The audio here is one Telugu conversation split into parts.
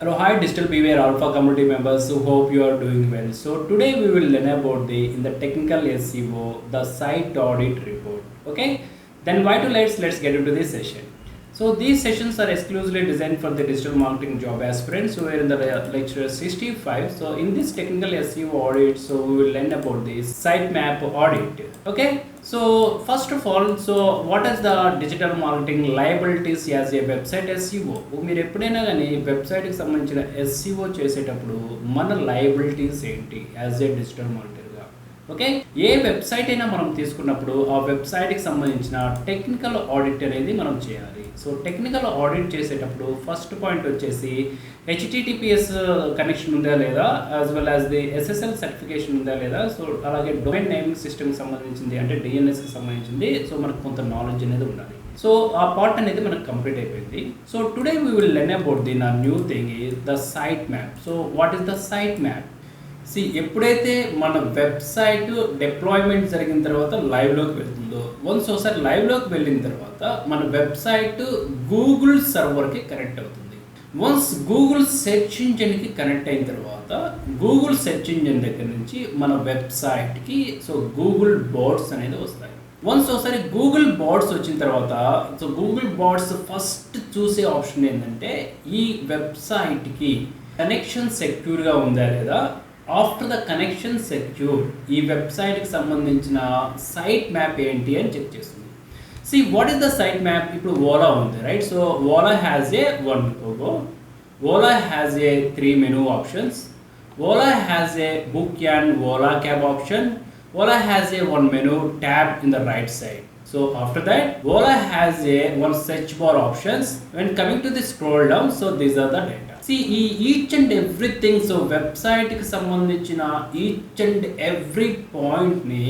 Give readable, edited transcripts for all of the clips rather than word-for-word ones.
Hello, hi Digital Beware Alpha community members. So hope you are doing well. So today we will learn about the in the technical SEO the site audit report. Okay, then why to let's get into this session. So these sessions are exclusively designed for the digital marketing job aspirants. So we are in the lecture 65. So in this technical SEO audit, so we will learn about the sitemap audit. Okay. So first of all, so what is the digital marketing liabilities as a website SEO? మీరు ఎప్పుడైనా కానీ వెబ్సైట్కి సంబంధించిన SEO చేసేటప్పుడు మన లయబిలిటీస్ ఏంటి యాజ్ ఏ డిజిటల్ మార్కెటర్గా? ఓకే, ఏ వెబ్సైట్ అయినా మనం తీసుకున్నప్పుడు ఆ వెబ్సైట్కి సంబంధించిన టెక్నికల్ ఆడిట్ అనేది మనం చేయాలి. సో టెక్నికల్ ఆడిట్ చేసేటప్పుడు ఫస్ట్ పాయింట్ వచ్చేసి హెచ్టిటిపిఎస్ కనెక్షన్ ఉందా లేదా, as well as the SSL certification ఉందా లేదా, సో అలాగే డొమైన్ నేమింగ్ సిస్టమ్కి సంబంధించింది అంటే డిఎన్ఎస్కి సంబంధించింది, సో మనకు కొంత నాలెడ్జ్ అనేది ఉండాలి. సో ఆ పార్ట్ అనేది మనకు కంప్లీట్ అయిపోయింది. So today we will learn about the నా new thing is the site map. So what is the site map? ఎప్పుడైతే మన వెబ్సైట్ డిప్లాయ్మెంట్ జరిగిన తర్వాత లైవ్లోకి వెళ్తుందో, వన్స్ ఒకసారి లైవ్లోకి వెళ్ళిన తర్వాత మన వెబ్సైట్ గూగుల్ సర్వర్కి కనెక్ట్ అవుతుంది. వన్స్ గూగుల్ సెర్చ్ ఇంజిన్కి కనెక్ట్ అయిన తర్వాత గూగుల్ సెర్చ్ ఇంజిన్ దగ్గర నుంచి మన వెబ్సైట్కి సో గూగుల్ బోర్డ్స్ అనేది వస్తాయి. వన్స్ ఒకసారి గూగుల్ బోర్డ్స్ వచ్చిన తర్వాత సో గూగుల్ బోర్డ్స్ ఫస్ట్ చూసే ఆప్షన్ ఏంటంటే ఈ వెబ్సైట్కి కనెక్షన్ సెక్యూర్గా ఉందా లేదా. ఆఫ్టర్ ద కనెక్షన్ సెక్యూర్ ఈ వెబ్సైట్కి సంబంధించిన సైట్ మ్యాప్ ఏంటి అని చెక్ చేస్తుంది. What is the site map? ఇప్పుడు ఓలా ఉంది, right? So Ola has a one logo, Ola has a 3 menu options, Ola has a book and Ola cab option, Ola has a 1 menu tab in the right side. So after that Ola has a 1 search bar options. When coming to the scroll down, so these are the data. Each and everything, so website ki sambandhinchina each and every point ni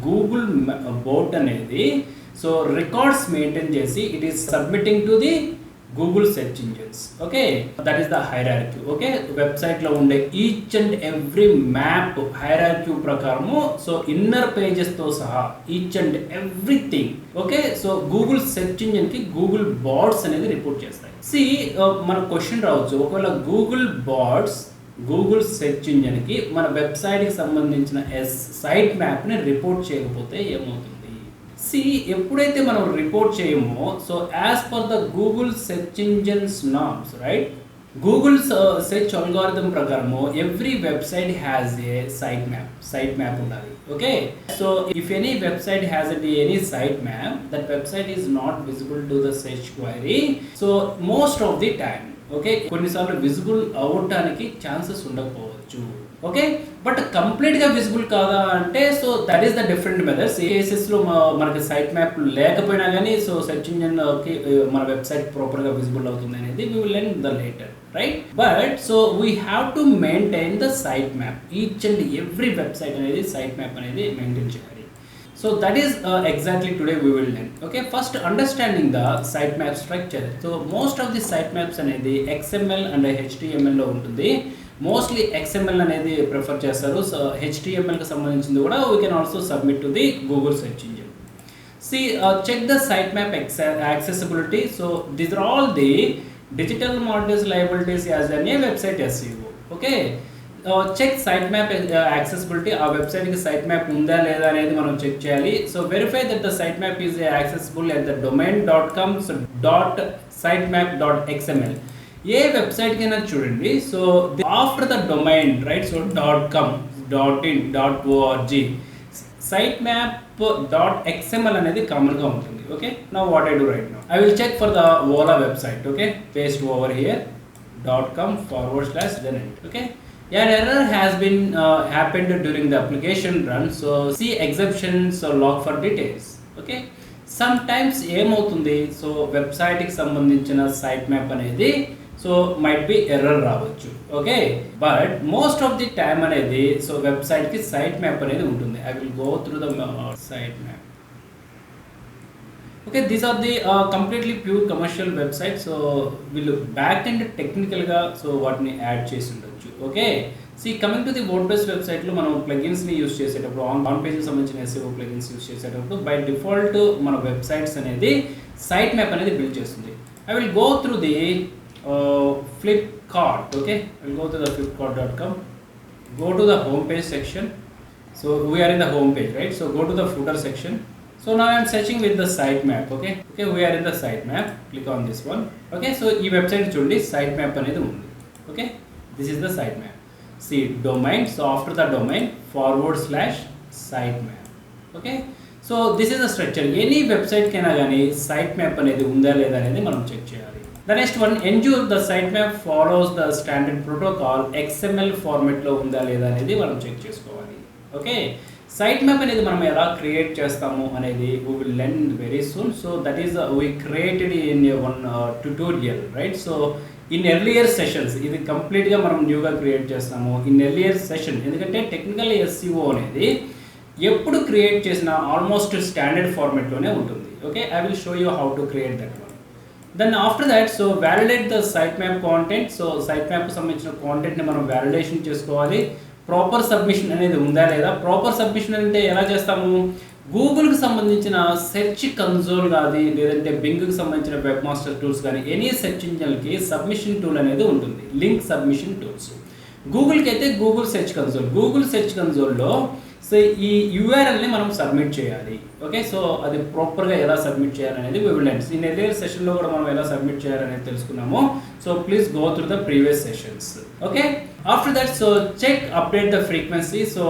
Google bot anedi so records maintain chesi it is submitting to the Google search engines. Okay, that is the hierarchy. Okay, website lo unde each and every map hierarchy prakaramu so inner pages to saha each and everything. Okay, so Google search engine ki Google bots anedi report chestayi. మన క్వశ్చన్ రావచ్చు, ఒకవేళ Google bots Google search engine కి మన వెబ్సైట్కి సంబంధించిన సైట్ మ్యాప్ని రిపోర్ట్ చేయకపోతే ఏమవుతుంది? ఎప్పుడైతే మనం రిపోర్ట్ చేయమో so as per the Google search engines norms, right? Google search algorithm ప్రకారము every website has a site map ఉండాలి. Okay, so if any website has any site map that website is not visible to the search query. So most of the time okay కొన్నిసార్లు విజిబుల్ అవటానికి ఛాన్సెస్ ఉండకపోవచ్చు. ఓకే, బట్ కంప్లీట్గా విజిబుల్ కాదా అంటే so that is the different methods. ఏ కేసెస్లో మనకి సైట్ మ్యాప్ లేకపోయినా కానీ సో సెర్చ్ ఇంజిన్కి మన వెబ్సైట్ ప్రాపర్గా విజిబుల్ అవుతుంది అనేది we will learn the later, right? But so we have to maintain the site map. Each and every website అనేది సైట్ మ్యాప్ అనేది మెయింటైన్ చేయాలి. So that is exactly today we will learn. Okay, first understanding the sitemap structure. So most of the sitemaps అనేది XML and HTML లో ఉంటుంది. మోస్ట్లీ XML అనేది ప్రిఫర్ చేస్తారు. సో HTML కి సంబంధించింది కూడా we can also submit to the Google search engine. Check the sitemap accessibility. So these are all the digital marketers liabilities as a website SEO. Okay, check sitemap accessibility. ఆ వెబ్సైట్కి సైట్ మ్యాప్ ఉందా లేదా అనేది మనం చెక్ చేయాలి. So verify that the site map is accessible at the domain.com .sitemap.xml. ఏ వెబ్సైట్కైనా చూడండి, so after the domain, right? So .com .in .org sitemap.xml అనేది కామన్గా ఉంటుంది. Okay, now what I do right now I will check for the Ola website. Okay, paste over here .com/then. Okay, an error has been happened during the application run, so see exceptions or log for details. Okay, sometimes ఏమవుతుంది, సో వెబ్సైట్కి సంబంధించిన సైట్ మ్యాప్ అనేది సో మైట్ బి ఎర్రర్ రావచ్చు. Okay, but most of the time అనేది సో వెబ్సైట్కి సైట్ మ్యాప్ అనేది ఉంటుంది. I will go through the site map. Okay, these are the completely pure commercial websites. So వీళ్ళు బ్యాక్ అండ్ టెక్నికల్గా సో వాటిని యాడ్ చేసి ఉండొచ్చు. Okay, coming to the WordPress వెబ్సైట్లో మనం ప్లగిన్స్ని యూస్ చేసేటప్పుడు ఆన్ పేజ్కి సంబంధించిన SEO ప్లగిన్స్ యూస్ చేసేటప్పుడు బై డిఫాల్ట్ మన వెబ్సైట్స్ అనేది సైట్ మ్యాప్ అనేది బిల్డ్ చేస్తుంది. I will go through the flip Flipkart. Okay, we'll go to the flipkart.com. Go to the home page section. So we are in the home page, right? So go to the footer section. So now I am searching with the sitemap. Okay, we are in the sitemap. Click on this one. Okay, so ఈ వెబ్సైట్ చూడండి, sitemap అనేది ఉంది. Okay, this is the sitemap. See domain. So after the domain /sitemap. Okay, so this is the structure. Any website కైనా కానీ sitemap అనేది ఉందా లేదా అనేది మనం చెక్ చేయాలి. The next one, ensure the sitemap follows the standard protocol. XML format లో ఉందా లేదా అనేది మనం చెక్ చేసుకోవాలి. ఓకే, సైట్ మ్యాప్ అనేది మనం ఎలా క్రియేట్ చేస్తాము అనేది we will learn very soon. So that is we created in one tutorial, right? So in earlier sessions ఇది కంప్లీట్గా మనం న్యూగా క్రియేట్ చేస్తాము. ఇన్ ఎర్లియర్ సెషన్, ఎందుకంటే టెక్నికల్ SEO అనేది ఎప్పుడు క్రియేట్ చేసినా ఆల్మోస్ట్ స్టాండర్డ్ ఫార్మాట్లోనే ఉంటుంది. Okay, I will show you how to create that one. Then after that, so validate the site map content. So site మ్యాప్కి సంబంధించిన కాంటెంట్ని మనం వ్యాలిడేషన్ చేసుకోవాలి. ప్రాపర్ సబ్మిషన్ అనేది ఉందా లేదా. ప్రాపర్ సబ్మిషన్ అంటే ఎలా చేస్తాము, గూగుల్కి సంబంధించిన సెర్చ్ కన్సోల్ కానీ లేదంటే బింగ్కి సంబంధించిన వెబ్ మాస్టర్ టూల్స్ కానీ ఎనీ సెర్చ్ ఇంజన్కి సబ్మిషన్ టూల్ అనేది ఉంటుంది, లింక్ సబ్మిషన్ టూల్స్. గూగుల్కి అయితే Google search console. Google search కన్సోల్లో సో ఈ యూఆర్ఎల్ని మనం సబ్మిట్ చేయాలి. ఓకే, సో అది ప్రాపర్గా ఎలా సబ్మిట్ చేయాలనేది we will learn. In earlier సెషన్లో కూడా మనం ఎలా సబ్మిట్ చేయాలనేది తెలుసుకున్నాము. So please go through the previous sessions. Okay, after that so check update the frequency. So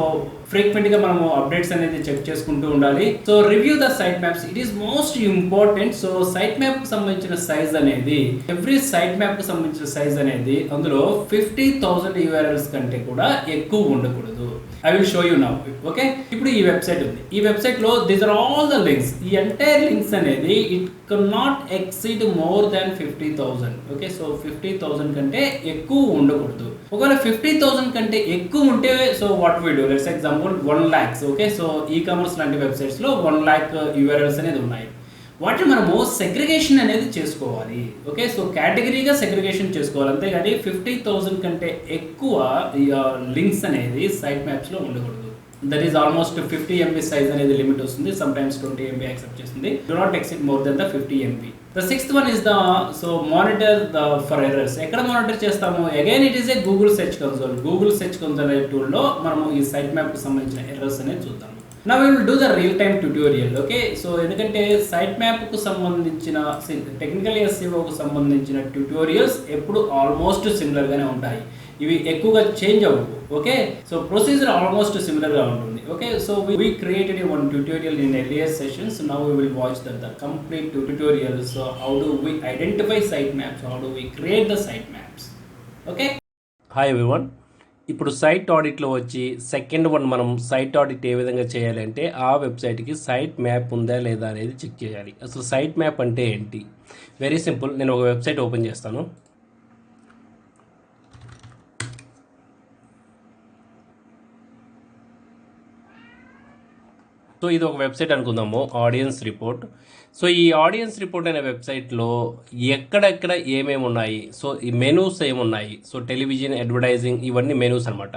ఫ్రీక్వెంట్గా మనము అప్డేట్స్ అనేది చెక్ చేసుకుంటూ ఉండాలి. So review the site maps, it is most important. So site మ్యాప్కి సంబంధించిన సైజ్ అనేది, ఎవ్రీ సైట్ మ్యాప్కి సంబంధించిన సైజ్ అనేది అందులో 50,000 URLs కంటే కూడా ఎక్కువ ఉండకూడదు. I will show you now. Okay, ఇప్పుడు ఈ వెబ్సైట్ ఉంది. ఈ వెబ్సైట్లో these are all the links. ఈ ఎంటైర్ లింక్స్ అనేది it can not exceed more than 50,000. Okay, so 50,000 కంటే ఎక్కువ ఉండకూడదు. ఒకవేళ 50,000 కంటే ఎక్కువ ఉంటే so what we do, let's example 1 lakhs. Okay, so ecommerce లాంటి వెబ్సైట్స్లో 1 lakh URLs అనేది ఉన్నాయి. వాటిని మనము సెగ్రిగేషన్ అనేది చేసుకోవాలి. ఓకే, సో కేటగిరీగా సెగ్రిగేషన్ చేసుకోవాలి, అంతేగాని 50,000 కంటే ఎక్కువ లింక్స్ అనేది సైట్ మ్యాప్స్లో ఉండకూడదు. That is almost 50 MB size అనేది లిమిట్ వస్తుంది. సమ్ టైమ్స్ 20 MB యాక్సెప్ట్ చేస్తుంది. Do not exceed more than the 50 MB. The sixth one is the so monitor the for errors. ఎక్కడ మానిటర్ చేస్తాము, again it is a Google search console. Google search console అనే టూల్లో మనము ఈ సైట్ మ్యాప్కి సంబంధించిన ఎర్రర్స్ అనేది చూద్దాం. నా we will do the real time tutorial. Okay, so ఎందుకంటే సైట్ మ్యాప్కు సంబంధించిన టెక్నికల్ SEOకు సంబంధించిన ట్యూటోరియల్స్ ఎప్పుడు ఆల్మోస్ట్ సిమిలర్గానే ఉంటాయి. ఇవి ఎక్కువగా చేంజ్ అవ్వవు. ఓకే, సో ప్రొసీజర్ ఆల్మోస్ట్ సిమిలర్గా ఉంటుంది. Okay, so we created one tutorial in earlier sessions. Now we will watch the complete tutorial. So how do we identify site maps, how do we create the site maps. Okay, hi everyone. ఇప్పుడు సైట్ ఆడిట్లో వచ్చి సెకండ్ వన్ మనం సైట్ ఆడిట్ ఏ విధంగా చేయాలంటే ఆ వెబ్సైట్కి సైట్ మ్యాప్ ఉందా లేదా అనేది చెక్ చేయాలి. అసలు సైట్ మ్యాప్ అంటే ఏంటి, వెరీ సింపుల్. నేను ఒక వెబ్సైట్ ఓపెన్ చేస్తాను. సో ఇది ఒక వెబ్సైట్ అనుకుందాము, ఆడియన్స్ రిపోర్ట్. సో ఈ ఆడియన్స్ రిపోర్ట్ అనే వెబ్సైట్లో ఎక్కడెక్కడ ఏమేమి ఉన్నాయి, సో ఈ మెనూస్ ఏమున్నాయి, సో టెలివిజన్, అడ్వర్టైజింగ్, ఇవన్నీ మెనూస్ అనమాట.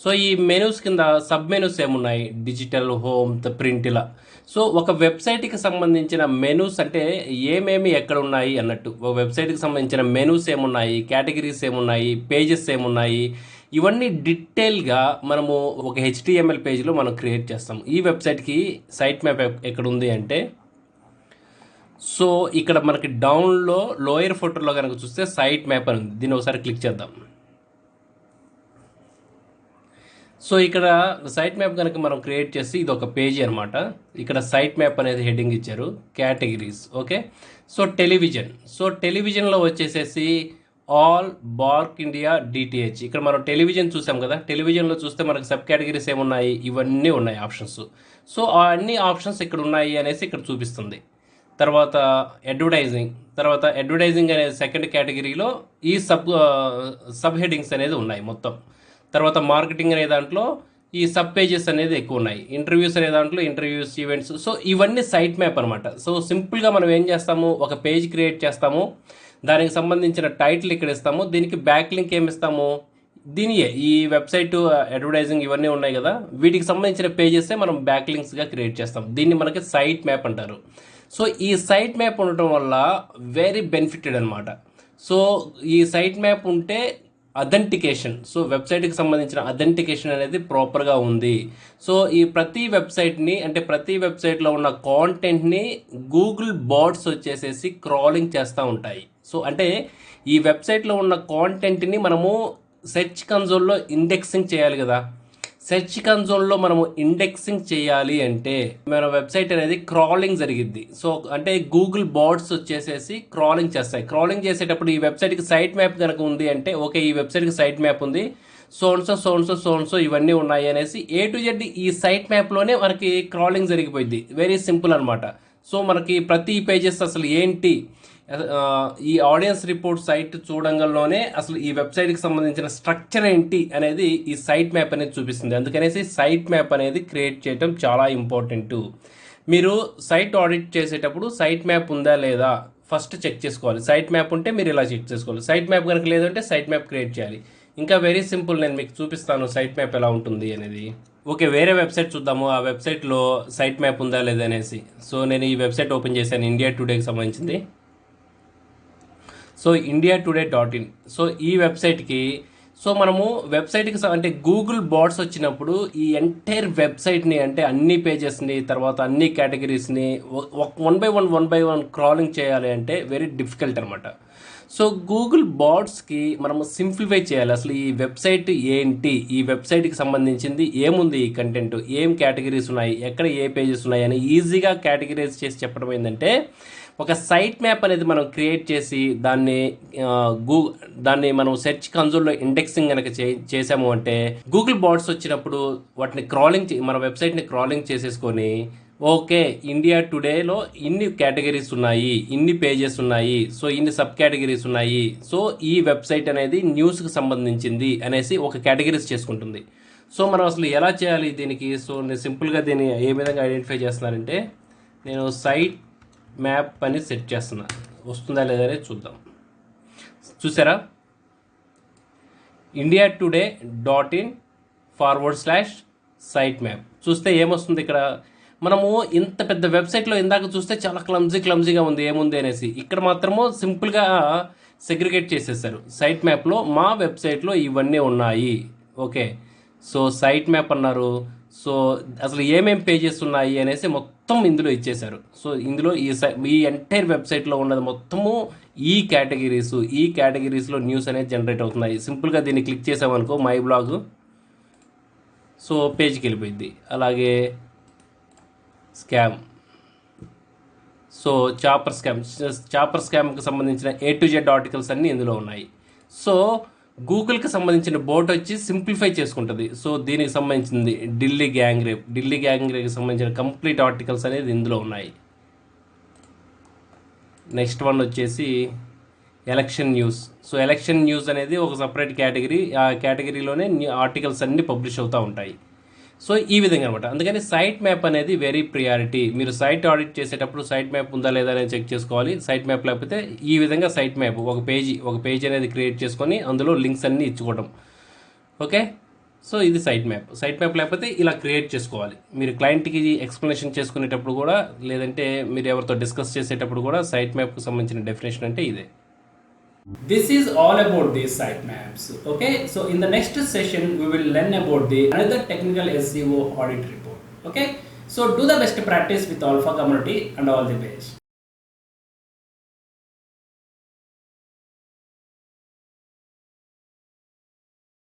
సో ఈ మెనూస్ కింద సబ్ మెనూస్ ఏమున్నాయి, డిజిటల్, హోమ్, ప్రింట్, ఇలా. సో ఒక వెబ్సైట్కి సంబంధించిన మెనూస్ అంటే ఏమేమి ఎక్కడ ఉన్నాయి అన్నట్టు. ఒక వెబ్సైట్కి సంబంధించిన మెనూస్ ఏమున్నాయి, కేటగిరీస్ ఏమున్నాయి, పేజెస్ ఏమున్నాయి, ఇవన్నీ డీటెయిల్గా మనము ఒక HTML పేజ్లో మనం క్రియేట్ చేస్తాం. ఈ వెబ్సైట్కి సైట్ మ్యాప్ ఎక్కడ ఉంది అంటే, సో ఇక్కడ మనకి డౌన్లో లోయర్ ఫోటోలో కనుక చూస్తే సైట్ మ్యాప్ అని ఉంది. దీన్ని ఒకసారి క్లిక్ చేద్దాం. సో ఇక్కడ సైట్ మ్యాప్ కనుక మనం క్రియేట్ చేసి ఇది ఒక పేజీ అనమాట. ఇక్కడ సైట్ మ్యాప్ అనేది హెడ్డింగ్ ఇచ్చారు, categories. Okay, so television. So టెలివిజన్లో వచ్చేసేసి ఆల్, బార్క్ ఇండియా, DTH. ఇక్కడ మనం టెలివిజన్ చూసాం కదా, టెలివిజన్లో చూస్తే మనకు సబ్ కేటగిరీస్ ఏమున్నాయి, ఇవన్నీ ఉన్నాయి ఆప్షన్స్. సో ఆ అన్ని ఆప్షన్స్ ఇక్కడ ఉన్నాయి అనేసి ఇక్కడ చూపిస్తుంది. తర్వాత అడ్వర్టైజింగ్ అనేది సెకండ్ కేటగిరీలో ఈ సబ్ హెడ్డింగ్స్ అనేది ఉన్నాయి మొత్తం. తర్వాత మార్కెటింగ్ అనే దాంట్లో ఈ సబ్ పేజెస్ అనేది ఎక్కువ ఉన్నాయి. ఇంటర్వ్యూస్ అనే దాంట్లో ఇంటర్వ్యూస్, ఈవెంట్స్. సో ఇవన్నీ సైట్ మ్యాప్ అనమాట. సో సింపుల్గా మనం ఏం చేస్తాము, ఒక పేజ్ క్రియేట్ చేస్తాము, దానికి సంబంధించిన టైటిల్ ఇక్కడ ఇస్తాము, దీనికి బ్యాక్ లింక్ ఏమి ఇస్తాము, దీనియే ఈ వెబ్సైట్, అడ్వర్టైజింగ్ ఇవన్నీ ఉన్నాయి కదా, వీటికి సంబంధించిన పేజెసే మనం బ్యాక్ లింక్స్గా క్రియేట్ చేస్తాం. దీన్ని మనకి సైట్ మ్యాప్ అంటారు. సో ఈ సైట్ మ్యాప్ ఉండటం వల్ల వెరీ బెనిఫిటెడ్ అనమాట. సో ఈ సైట్ మ్యాప్ ఉంటే అథెంటికేషన్, సో వెబ్సైట్కి సంబంధించిన అథెంటికేషన్ అనేది ప్రాపర్గా ఉంది. సో ఈ ప్రతి వెబ్సైట్ని, అంటే ప్రతి వెబ్సైట్లో ఉన్న కాంటెంట్ని గూగుల్ బాట్స్ వచ్చేసేసి క్రాలింగ్ చేస్తూ ఉంటాయి. సో అంటే ఈ వెబ్సైట్లో ఉన్న కాంటెంట్ని మనము సెర్చ్ కన్సోల్లో ఇండెక్సింగ్ చేయాలి కదా. సెర్చ్ కన్సోల్లో మనము ఇండెక్సింగ్ చేయాలి అంటే మన వెబ్సైట్ అనేది క్రాలింగ్ జరిగిద్ది. సో అంటే గూగుల్ బాట్స్ వచ్చేసేసి క్రాలింగ్ చేస్తాయి. క్రాలింగ్ చేసేటప్పుడు ఈ వెబ్సైట్కి సైట్ మ్యాప్ కనుక ఉంది అంటే, ఓకే ఈ వెబ్సైట్కి సైట్ మ్యాప్ ఉంది, సోన్సో ఇవన్నీ ఉన్నాయి అనేసి A to Z ఈ సైట్ మ్యాప్లోనే మనకి క్రాలింగ్ జరిగిపోయింది. వెరీ సింపుల్ అనమాట. సో మనకి ప్రతి పేజెస్ అసలు ఏంటి, ఈ ఆడియన్స్ రిపోర్ట్ సైట్ చూడంగానే అసలు ఈ వెబ్సైట్కి సంబంధించిన స్ట్రక్చర్ ఏంటి అనేది ఈ సైట్ మ్యాప్ అనేది చూపిస్తుంది. అందుకనేసి సైట్ మ్యాప్ అనేది క్రియేట్ చేయడం చాలా ఇంపార్టెంట్. మీరు సైట్ ఆడిట్ చేసేటప్పుడు సైట్ మ్యాప్ ఉందా లేదా ఫస్ట్ చెక్ చేసుకోవాలి. సైట్ మ్యాప్ ఉంటే మీరు ఇలా చెక్ చేసుకోవాలి. సైట్ మ్యాప్ కనుక లేదంటే సైట్ మ్యాప్ క్రియేట్ చేయాలి. ఇంకా వెరీ సింపుల్, నేను మీకు చూపిస్తాను సైట్ మ్యాప్ ఎలా ఉంటుంది అనేది. ఓకే, వేరే వెబ్సైట్ చూద్దాము. ఆ వెబ్సైట్లో సైట్ మ్యాప్ ఉందా లేదా అనేసి. సో నేను ఈ వెబ్సైట్ ఓపెన్ చేశాను, ఇండియా టుడేకి సంబంధించింది. So indiatoday.in. సో ఈ వెబ్సైట్కి, సో మనము వెబ్సైట్కి అంటే గూగుల్ బాట్స్ వచ్చినప్పుడు ఈ ఎంటైర్ వెబ్సైట్ని, అంటే అన్ని పేజెస్ని, తర్వాత అన్ని కేటగిరీస్ని వన్ బై వన్ క్రాలింగ్ చేయాలి అంటే వెరీ డిఫికల్ట్ అనమాట. సో గూగుల్ బాట్స్కి మనము సింప్లిఫై చేయాలి. అసలు ఈ వెబ్సైట్ ఏంటి, ఈ వెబ్సైట్కి సంబంధించింది ఏముంది, ఈ కంటెంట్ ఏం కేటగిరీస్ ఉన్నాయి, ఎక్కడ ఏ పేజెస్ ఉన్నాయి అని ఈజీగా కేటగిరైజ్ చేసి చెప్పడం ఏంటంటే, ఒక సైట్ మ్యాప్ అనేది మనం క్రియేట్ చేసి దాన్ని మనం సెర్చ్ కన్సోల్లో ఇండెక్సింగ్ కనుక చేసాము అంటే, గూగుల్ బాట్స్ వచ్చినప్పుడు వాటిని మన వెబ్సైట్ని క్రాలింగ్ చేసేసుకొని, ఓకే ఇండియా టుడేలో ఇన్ని కేటగిరీస్ ఉన్నాయి, ఇన్ని పేజెస్ ఉన్నాయి, సో ఇన్ని సబ్ కేటగిరీస్ ఉన్నాయి, సో ఈ వెబ్సైట్ అనేది న్యూస్కి సంబంధించింది అనేసి ఒక కేటగిరీస్ చేసుకుంటుంది. సో మనం అసలు ఎలా చేయాలి దీనికి? సో నేను సింపుల్గా దీన్ని ఏ విధంగా ఐడెంటిఫై చేస్తున్నానంటే, నేను సైట్ మ్యాప్ అని సెట్ చేస్తున్నా, వస్తుందా లేదా అనేది చూద్దాం. చూసారా, indiatoday.in/site map చూస్తే ఏమొస్తుంది ఇక్కడ. మనము ఇంత పెద్ద వెబ్సైట్లో ఇందాక చూస్తే చాలా క్లమ్జీగా ఉంది ఏముంది అనేసి, ఇక్కడ మాత్రము సింపుల్గా సెగ్రిగేట్ చేసేసారు. సైట్ మ్యాప్లో మా వెబ్సైట్లో ఇవన్నీ ఉన్నాయి. ఓకే, సో సైట్ మ్యాప్ అన్నారు. సో అసలు ఏమేం పేజెస్ ఉన్నాయి అనేసి మొత్తం ఇందులో ఇచ్చేశారు. సో ఇందులో ఈ ఎంటైర్ వెబ్సైట్లో ఉన్నది మొత్తము ఈ కేటగిరీస్లో న్యూస్ అనేది జనరేట్ అవుతున్నాయి. సింపుల్గా దీన్ని క్లిక్ చేసామనుకో మై బ్లాగ్, సో పేజ్కి వెళ్ళిపోయింది. అలాగే స్కామ్, సో చాపర్ స్కామ్కి సంబంధించిన A to Z ఆర్టికల్స్ అన్నీ ఇందులో ఉన్నాయి. సో గూగుల్కి సంబంధించిన బోట్ వచ్చి సింప్లిఫై చేసుకుంటుంది. సో దీనికి సంబంధించింది ఢిల్లీ గ్యాంగ్ రేప్కి సంబంధించిన కంప్లీట్ ఆర్టికల్స్ అనేది ఇందులో ఉన్నాయి. నెక్స్ట్ వన్ వచ్చేసి election news. So election news అనేది ఒక సపరేట్ కేటగిరీ, ఆ కేటగిరీలోనే ఆర్టికల్స్ అన్నీ పబ్లిష్ అవుతూ ఉంటాయి. సో ఈ విధంగా అనమాట. అందుకని సైట్ మ్యాప్ అనేది వెరీ ప్రియారిటీ. మీరు సైట్ ఆడిట్ చేసేటప్పుడు సైట్ మ్యాప్ ఉందా లేదా అనేది చెక్ చేసుకోవాలి. సైట్ మ్యాప్ లేకపోతే ఈ విధంగా సైట్ మ్యాప్ ఒక పేజ్ అనేది క్రియేట్ చేసుకొని అందులో లింక్స్ అన్నీ ఇచ్చుకోవడం. ఓకే, సో ఇది సైట్ మ్యాప్ లేకపోతే ఇలా క్రియేట్ చేసుకోవాలి. మీరు క్లయింట్కి ఎక్స్ప్లెనేషన్ చేసుకునేటప్పుడు కూడా, లేదంటే మీరు ఎవరితో డిస్కస్ చేసేటప్పుడు కూడా సైట్ మ్యాప్కి సంబంధించిన డెఫినేషన్ అంటే ఇదే. This is all about the site maps. Okay, so in the next session we will learn about the another technical SEO audit report. Okay, so do the best practice with Alpha community and all the best.